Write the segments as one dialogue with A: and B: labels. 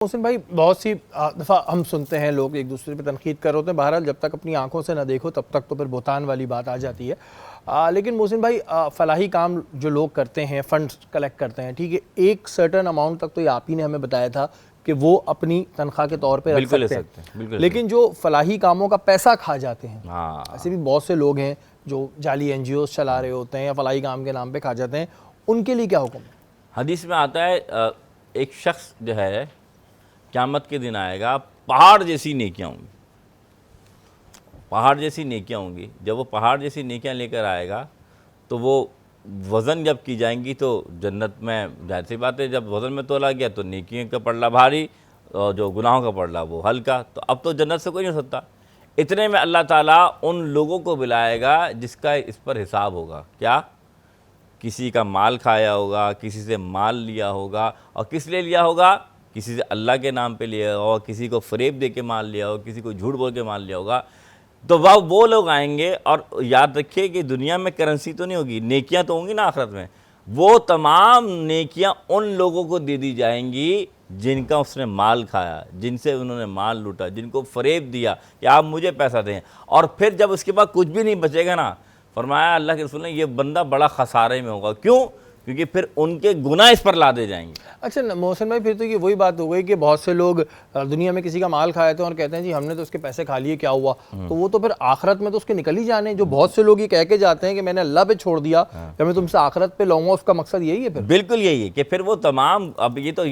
A: محسن بھائی، بہت سی دفعہ ہم سنتے ہیں لوگ ایک دوسرے پہ تنقید کر رہے ہوتے ہیں. بہرحال جب تک اپنی آنکھوں سے نہ دیکھو تب تک تو پھر بہتان والی بات آ جاتی ہے. لیکن محسن بھائی، فلاحی کام جو لوگ کرتے ہیں، فنڈز کلیکٹ کرتے ہیں، ٹھیک ہے، ایک سرٹن اماؤنٹ تک تو یہ آپ ہی نے ہمیں بتایا تھا کہ وہ اپنی تنخواہ کے طور پہ رکھ سکتے ہیں. لیکن جو فلاحی کاموں کا پیسہ کھا جاتے ہیں، ایسے بھی بہت سے لوگ ہیں جو جعلی این جی اوز چلا رہے ہوتے ہیں یا فلاحی کام کے نام پہ کھا جاتے ہیں، ان کے لیے کیا حکم ہے؟
B: حدیث میں آتا ہے ایک شخص جو ہے قیامت کے دن آئے گا، پہاڑ جیسی نیکیاں ہوں گی، پہاڑ جیسی نیکیاں ہوں گی. جب وہ پہاڑ جیسی نیکیاں لے کر آئے گا تو وہ وزن جب کی جائیں گی تو جنت میں ظاہر سی بات ہے جب وزن میں تولا گیا تو نیکیوں کا پلڑا بھاری اور جو گناہوں کا پلڑا وہ ہلکا. تو اب تو جنت سے کوئی نہیں ہو سکتا. اتنے میں اللہ تعالیٰ ان لوگوں کو بلائے گا جس کا اس پر حساب ہوگا. کیا؟ کسی کا مال کھایا ہوگا، کسی سے مال لیا ہوگا، اور کس لیے لیا ہوگا؟ کسی سے اللہ کے نام پہ لیا ہوگا، کسی کو فریب دے کے مال لیا ہوگا، کسی کو جھوٹ بول کے مال لیا ہوگا. تو وہ لوگ آئیں گے، اور یاد رکھیے کہ دنیا میں کرنسی تو نہیں ہوگی، نیکیاں تو ہوں گی نا آخرت میں. وہ تمام نیکیاں ان لوگوں کو دے دی جائیں گی جن کا اس نے مال کھایا، جن سے انہوں نے مال لوٹا، جن کو فریب دیا کہ آپ مجھے پیسہ دیں. اور پھر جب اس کے بعد کچھ بھی نہیں بچے گا نا، فرمایا اللہ کے رسول نے یہ بندہ بڑا خسارے میں ہوگا. کیوں؟ کیونکہ پھر ان کے گناہ اس پر لادے جائیں گے.
A: اچھا محسن بھائی، پھر تو یہ وہی بات ہو گئی کہ بہت سے لوگ دنیا میں کسی کا مال کھائے تھے اور کہتے ہیں جی ہم نے تو اس کے پیسے کھا لیے، کیا ہوا؟ تو وہ تو پھر آخرت میں تو اس کے نکل ہی جانے. جو بہت سے لوگ یہ کہہ کے جاتے ہیں کہ میں نے اللہ پہ چھوڑ دیا کہ میں تم سے آخرت پہ لاؤں گا، اس کا مقصد یہی ہے. پھر
B: بالکل یہی ہے کہ پھر وہ تمام، اب یہ تو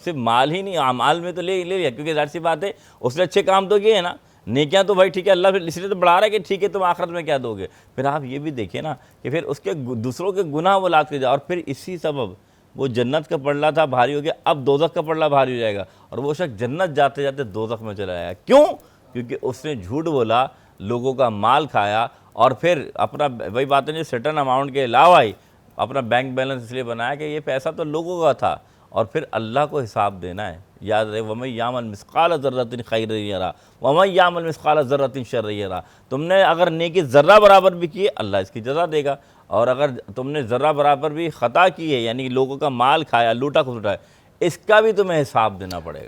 B: صرف مال ہی نہیں، اعمال میں تو لے لیا، کیونکہ ظاہر سی بات ہے اس نے اچھے کام تو کیے ہیں نا. نیکیاں تو بھائی ٹھیک ہے، اللہ پھر اس لیے تو بڑھا رہا ہے کہ ٹھیک ہے تم آخرت میں کیا دو گے. پھر آپ یہ بھی دیکھیں نا کہ پھر اس کے دوسروں کے گناہ وہ لاد کے جائے، اور پھر اسی سبب وہ جنت کا پلڑا تھا بھاری ہو گیا، اب دوزخ کا پلڑا بھاری ہو جائے گا، اور وہ شخص جنت جاتے جاتے دوزخ میں چلا جائے گا. کیوں؟ کیونکہ اس نے جھوٹ بولا، لوگوں کا مال کھایا، اور پھر اپنا وہی بات ہے جو سرٹن اماؤنٹ کے علاوہ ہی اپنا بینک بیلنس اس لیے بنایا کہ یہ پیسہ تو لوگوں کا تھا، اور پھر اللہ کو حساب دینا ہے. یاد رہے وَمَن يَعْمَلْ مِثْقَالَ ذَرَّةٍ خَيْرًا يَرَهُ وَمَن يَعْمَلْ مِثْقَالَ ذَرَّةٍ شَرًّا يَرَهُ. تم نے اگر نیکی ذرہ برابر بھی کی ہے، اللہ اس کی جزا دے گا، اور اگر تم نے ذرہ برابر بھی خطا کی ہے، یعنی لوگوں کا مال کھایا، لوٹا کھسوٹا ہے، اس کا بھی تمہیں حساب دینا پڑے گا.